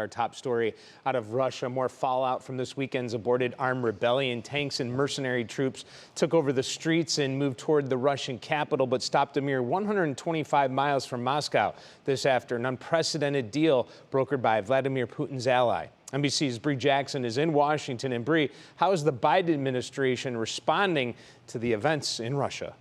Our top story out of Russia, more fallout from this weekend's aborted armed rebellion. Tanks and mercenary troops took over the streets and moved toward the Russian capital, but stopped a mere 125 miles from Moscow this after an unprecedented deal brokered by Vladimir Putin's ally. NBC's Bree Jackson is in Washington. And Bree, how is the Biden administration responding to the events in Russia?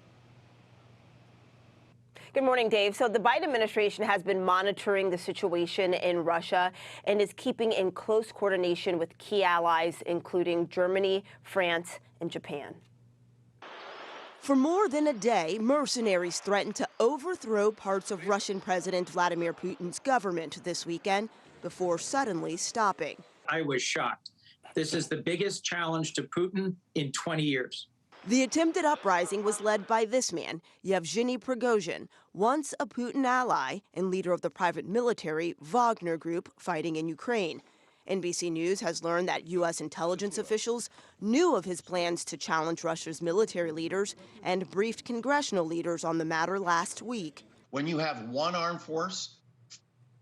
Good morning, Dave. So the Biden administration has been monitoring the situation in Russia and is keeping in close coordination with key allies, including Germany, France, and Japan. For more than a day, mercenaries threatened to overthrow parts of Russian President Vladimir Putin's government this weekend before suddenly stopping. I was shocked. This is the biggest challenge to Putin in 20 years. The attempted uprising was led by this man, Yevgeny Prigozhin, once a Putin ally and leader of the private military Wagner group fighting in Ukraine. NBC News has learned that U.S. intelligence officials knew of his plans to challenge Russia's military leaders and briefed congressional leaders on the matter last week. When you have one armed force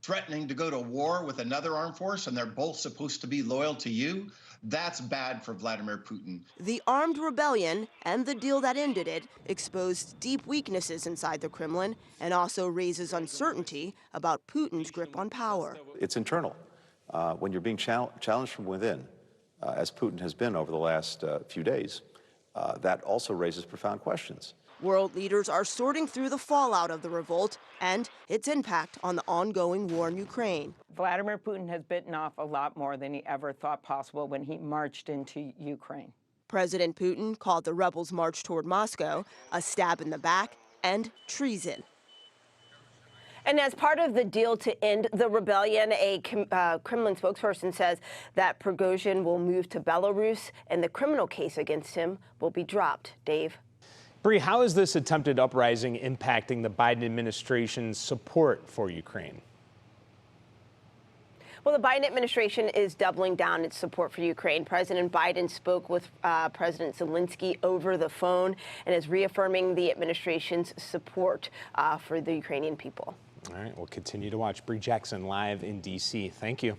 threatening to go to war with another armed force and they're both supposed to be loyal to you, that's bad for Vladimir Putin. The armed rebellion and the deal that ended it exposed deep weaknesses inside the Kremlin and also raises uncertainty about Putin's grip on power. It's internal. When you're being challenged from within, as Putin has been over the last few days, that also raises profound questions. World leaders are sorting through the fallout of the revolt and its impact on the ongoing war in Ukraine. Vladimir Putin has bitten off a lot more than he ever thought possible when he marched into Ukraine. President Putin called the rebels' march toward Moscow a stab in the back and treason. And as part of the deal to end the rebellion, a Kremlin spokesperson says that Prigozhin will move to Belarus and the criminal case against him will be dropped. Dave? Bree, how is this attempted uprising impacting the Biden administration's support for Ukraine? Well, the Biden administration is doubling down its support for Ukraine. President Biden spoke with President Zelensky over the phone and is reaffirming the administration's support for the Ukrainian people. All right, we'll continue to watch. Bree Jackson live in D.C. Thank you.